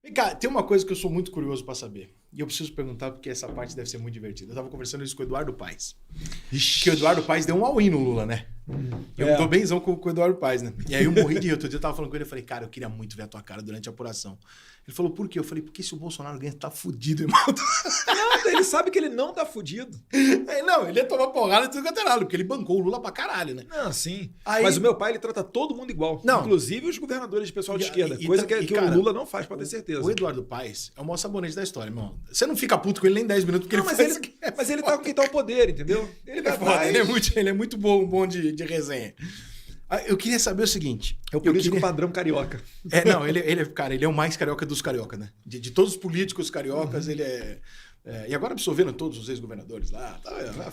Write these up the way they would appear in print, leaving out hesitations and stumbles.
Vem cá, tem uma coisa que eu sou muito curioso pra saber. E eu preciso perguntar porque essa parte deve ser muito divertida. Eu tava conversando isso com o Eduardo Paes. Que o Eduardo Paes deu um all-in no Lula, né? Eu tô benzão com o Eduardo Paes, né? E aí eu morri de rir. Outro dia eu tava falando com ele, eu falei, cara, eu queria muito ver a tua cara durante a apuração. Ele falou, por quê? Eu falei, porque se o Bolsonaro ganha, tá fudido, irmão. Nada, ele sabe que ele não tá fudido. Não, ele ia tomar porrada e tudo que é nada, porque ele bancou o Lula pra caralho, né? Não, sim. Aí... Mas o meu pai, ele trata todo mundo igual. Não. Inclusive os governadores de pessoal de esquerda. Coisa que cara, o Lula não faz, pode ter certeza. O Eduardo Paes é o maior sabonete da história, irmão. Você não fica puto com ele nem 10 minutos, porque Não, ele mas faz... mas ele tá com quem tá o poder, entendeu? Ele vai foda, atrás. ele é muito bom de resenha. Eu queria saber o seguinte. É o político padrão carioca. Não, cara, ele é o mais carioca dos carioca, né? De todos os políticos cariocas, ele é... E agora absorvendo todos os ex-governadores lá.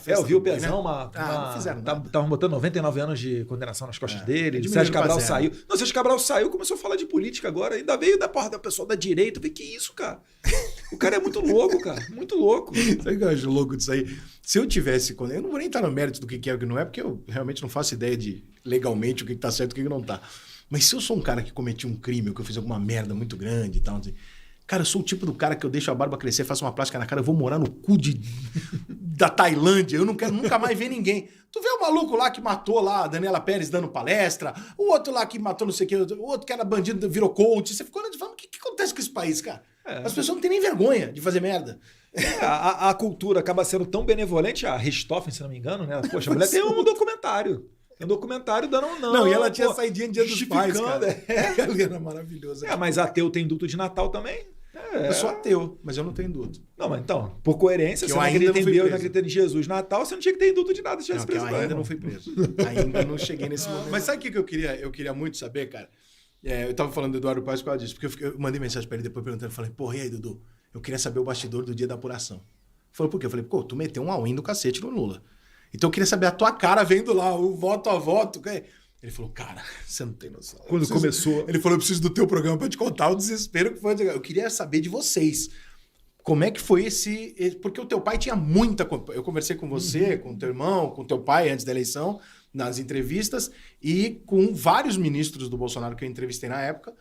Eu vi o Pezão, não fizeram nada. Estavam botando 99 anos de condenação nas costas dele. Diminuíram Sérgio Cabral pra zero. saiu. Não, Sérgio Cabral saiu, começou a falar de política agora. Ainda veio da porra da pessoa da direita. Eu falei, que isso, cara? O cara é muito louco, cara. Muito louco. Sabe o que eu acho louco disso aí? Se eu tivesse... Eu não vou nem estar no mérito do que é e o que não é, porque eu realmente não faço ideia de legalmente o que tá certo e o que não tá. Mas se eu sou um cara que cometi um crime ou que eu fiz alguma merda muito grande e tal... Assim, cara, eu sou o tipo do cara que eu deixo a barba crescer, faço uma plástica na cara, eu vou morar no cu da Tailândia, eu não quero nunca mais ver ninguém. Tu vê o maluco lá que matou lá a Daniela Pérez dando palestra, o outro lá que matou não sei o que, o outro que era bandido virou coach. Você ficou olhando e falando, o que acontece com esse país, cara? As pessoas não têm nem vergonha de fazer merda. A cultura acaba sendo tão benevolente, a Richthofen, se não me engano, né? Poxa, a mulher tem um documentário. Tem um documentário dando Não, e ela tinha saídinha em Dia dos Pais, cara. Ela era maravilhosa. Mas ateu tem duto de Natal também. Eu sou ateu, mas eu não tenho duto. Não, mas então, por coerência, que você não acredita em Deus, não acredita em Jesus, Natal, você não tinha que ter duto de nada se tivesse preso. Eu ainda não fui preso. Ainda não cheguei nesse momento. Mas sabe o que eu queria muito saber, cara? Eu tava falando do Eduardo Paes por causa disso, porque eu mandei mensagem pra ele depois perguntando, falei, porra, e aí, Dudu? Eu queria saber o bastidor do dia da apuração. Ele falou, por quê? Eu falei, pô, tu meteu um all-in do cacete no Lula. Então eu queria saber a tua cara vendo lá, o voto a voto. Ele falou, cara, você não tem noção. Quando começou... Ele falou, eu preciso do teu programa pra te contar o desespero que foi. Eu queria saber de vocês. Como é que foi esse... Porque o teu pai tinha muita... Eu conversei com você, com o teu irmão, com o teu pai antes da eleição, nas entrevistas, e com vários ministros do Bolsonaro que eu entrevistei na época,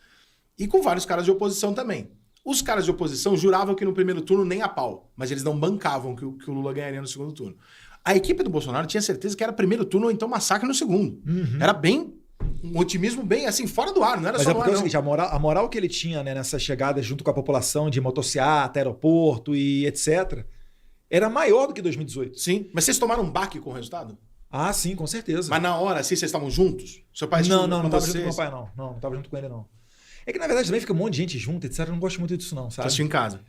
e com vários caras de oposição também. Os caras de oposição juravam que no primeiro turno nem a pau, mas eles não bancavam que o Lula ganharia no segundo turno. A equipe do Bolsonaro tinha certeza que era primeiro turno ou então massacre no segundo. Era bem... Um otimismo bem, assim, fora do ar, não era Mas só é no ar, porque é o não. seguinte, a moral que ele tinha, né, nessa chegada junto com a população de motociata, aeroporto e etc., era maior do que 2018. Sim, mas vocês tomaram um baque com o resultado? Ah, sim, com certeza. Mas na hora, assim, vocês estavam juntos? Seu pai Não tava junto com meu pai, não. Não tava junto com ele, não. É que, na verdade, também fica um monte de gente junto, etc. Eu não gosto muito disso, não, sabe? Assistiu em casa?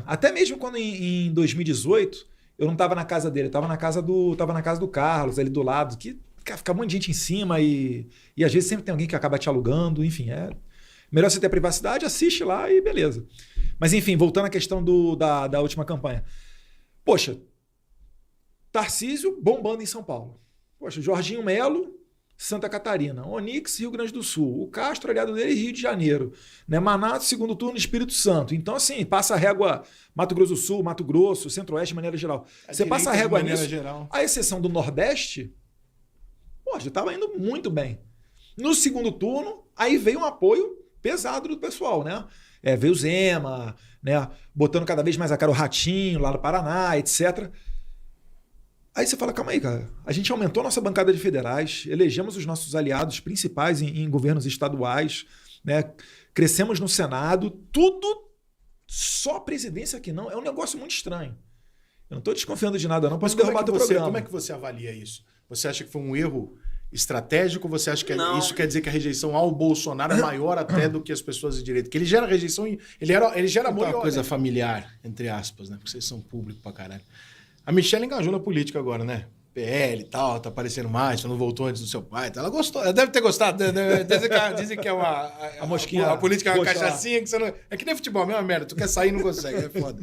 Até mesmo quando em 2018, eu não tava na casa dele, eu tava na casa do Carlos, ali do lado, que fica um monte de gente em cima e às vezes sempre tem alguém que acaba te alugando, enfim, melhor você ter privacidade, assiste lá e beleza. Mas enfim, voltando à questão da última campanha. Poxa, Tarcísio bombando em São Paulo. Poxa, Jorginho Melo, Santa Catarina. Onix, Rio Grande do Sul. O Castro, aliado dele, Rio de Janeiro. Né? Manato, segundo turno, Espírito Santo. Então, assim, passa a régua Mato Grosso do Sul, Mato Grosso, Centro-Oeste de maneira geral. Você passa a régua nisso, a exceção do Nordeste, poxa, estava indo muito bem. No segundo turno, aí veio um apoio pesado do pessoal, né? Veio o Zema, né? Botando cada vez mais a cara o Ratinho lá no Paraná, etc. Aí você fala, calma aí, cara. A gente aumentou nossa bancada de federais, elegemos os nossos aliados principais em governos estaduais, né? Crescemos no Senado, tudo só a presidência que não. É um negócio muito estranho. Eu não estou desconfiando de nada, não. Posso derrubar teu programa. Como é que você avalia isso? Você acha que foi um erro estratégico? Você acha que isso quer dizer que a rejeição ao Bolsonaro é maior até do que as pessoas de direita? Que ele gera rejeição, ele gera amor. É uma coisa familiar, entre aspas, né? Porque vocês são público pra caralho. A Michelle engajou na política agora, né? PL e tal, tá aparecendo mais, não voltou antes do seu pai. Ela gostou, ela deve ter gostado. Dizem que é a mosquinha. A política é uma cachaçinha que você não. É que nem futebol, a mesma merda. Tu quer sair e não consegue, é foda.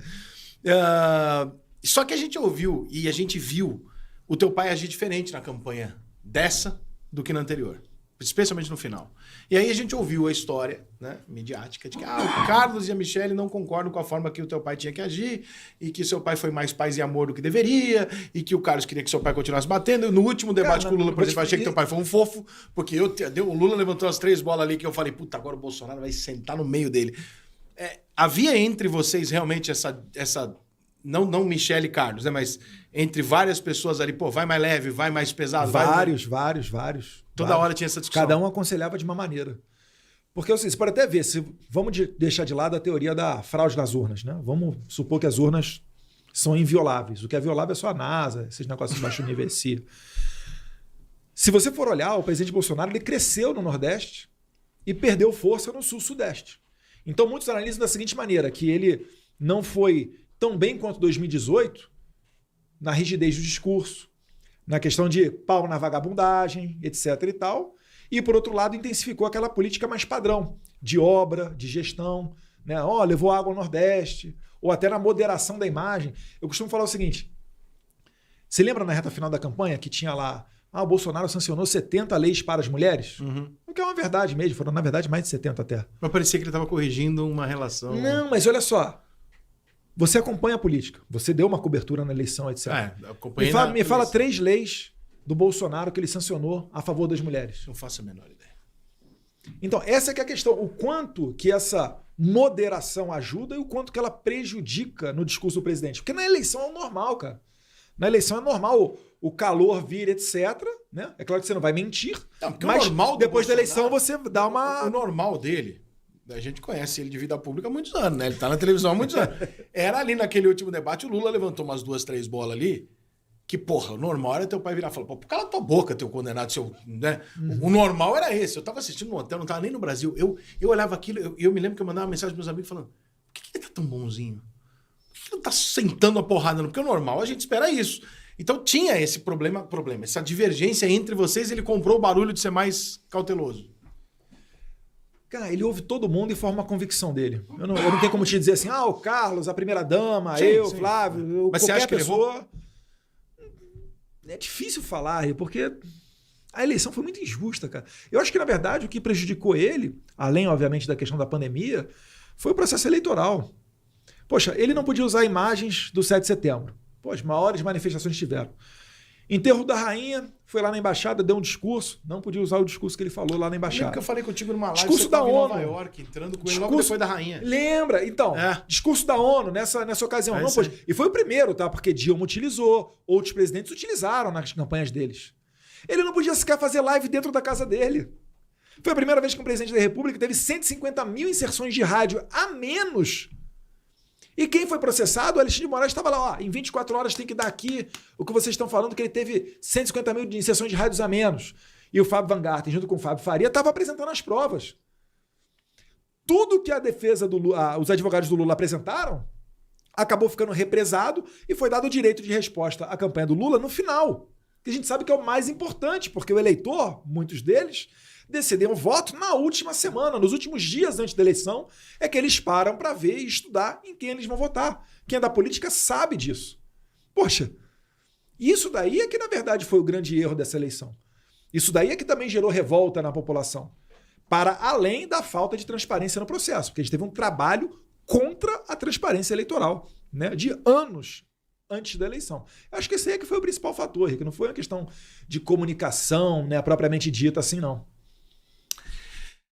Só que a gente ouviu e a gente viu o teu pai agir diferente na campanha dessa do que na anterior. Especialmente no final. E aí a gente ouviu a história, né, midiática de que o Carlos e a Michelle não concordam com a forma que o teu pai tinha que agir e que seu pai foi mais paz e amor do que deveria e que o Carlos queria que seu pai continuasse batendo. No último debate com o Lula, por exemplo, eu achei que teu pai foi um fofo, porque o Lula levantou as 3 bolas ali que eu falei, puta, agora o Bolsonaro vai sentar no meio dele. havia entre vocês realmente essa não Michele e Carlos, né? Mas entre várias pessoas ali, pô, vai mais leve, vai mais pesado. Vários. Toda hora tinha essa discussão. Cada um aconselhava de uma maneira. Porque assim, você pode até ver, vamos deixar de lado a teoria da fraude nas urnas, né? Vamos supor que as urnas são invioláveis. O que é violável é só a NASA, esses negócios de baixo nível CIA. Se você for olhar, o presidente Bolsonaro ele cresceu no Nordeste e perdeu força no Sul-Sudeste. Então muitos analisam da seguinte maneira, que ele não foi tão bem quanto 2018 na rigidez do discurso, na questão de pau na vagabundagem, etc. e tal. E, por outro lado, intensificou aquela política mais padrão, de obra, de gestão, né? Levou água ao Nordeste, ou até na moderação da imagem. Eu costumo falar o seguinte, você lembra na reta final da campanha que tinha lá, o Bolsonaro sancionou 70 leis para as mulheres? O que é uma verdade mesmo, foram na verdade mais de 70 até. Mas parecia que ele estava corrigindo uma relação. Não, mas olha só, você acompanha a política, você deu uma cobertura na eleição, etc. Me fala 3 leis do Bolsonaro que ele sancionou a favor das mulheres. Não faço a menor ideia. Então, essa é que é a questão. O quanto que essa moderação ajuda e o quanto que ela prejudica no discurso do presidente. Porque na eleição é o normal, cara. Na eleição é normal o calor vir, etc. Né? É claro que você não vai mentir, mas depois da eleição você dá uma... O normal dele, a gente conhece ele de vida pública há muitos anos, né? Ele tá na televisão há muitos anos. Era ali naquele último debate, o Lula levantou umas 2, 3 bolas ali, que, porra, o normal era teu pai virar e falar, pô, cala tua boca, teu condenado, seu... Né? O normal era esse. Eu tava assistindo no hotel, não tava nem no Brasil. Eu olhava aquilo e eu me lembro que eu mandava uma mensagem pros meus amigos falando, por que ele tá tão bonzinho? Por que ele tá sentando a porrada? Porque o normal a gente espera isso. Então tinha esse problema, essa divergência entre vocês, ele comprou o barulho de ser mais cauteloso. Cara, ele ouve todo mundo e forma uma convicção dele. Eu não tenho como te dizer assim, o Carlos, a primeira-dama, sim. Flávio, mas qualquer você acha que pessoa... É difícil falar, porque a eleição foi muito injusta, cara. Eu acho que, na verdade, o que prejudicou ele, além, obviamente, da questão da pandemia, foi o processo eleitoral. Poxa, ele não podia usar imagens do 7 de setembro. Pô, as maiores manifestações tiveram. Enterro da rainha, foi lá na embaixada, deu um discurso, não podia usar o discurso que ele falou lá na embaixada. Lembra que eu falei contigo numa live, discurso da ONU. Em Nova York, entrando com ele logo depois da rainha. Lembra? Então, discurso da ONU nessa ocasião. Não, pois, e foi o primeiro, tá? Porque Dilma utilizou, outros presidentes utilizaram nas campanhas deles. Ele não podia sequer fazer live dentro da casa dele. Foi a primeira vez que um presidente da República teve 150 mil inserções de rádio a menos. E quem foi processado? O Alexandre de Moraes estava lá, em 24 horas tem que dar aqui o que vocês estão falando, que ele teve 150 mil de inserções de rádios a menos. E o Fábio Van Garten, junto com o Fábio Faria, estava apresentando as provas. Tudo que a defesa do Lula, os advogados do Lula apresentaram, acabou ficando represado e foi dado o direito de resposta à campanha do Lula no final. Que a gente sabe que é o mais importante, porque o eleitor, muitos deles, decidem o voto na última semana, nos últimos dias antes da eleição, é que eles param para ver e estudar em quem eles vão votar. Quem é da política sabe disso. Poxa, isso daí é que, na verdade, foi o grande erro dessa eleição. Isso daí é que também gerou revolta na população, para além da falta de transparência no processo, porque a gente teve um trabalho contra a transparência eleitoral, né, de anos antes da eleição. Acho que esse aí é que foi o principal fator, que não foi uma questão de comunicação, né, propriamente dita assim, não.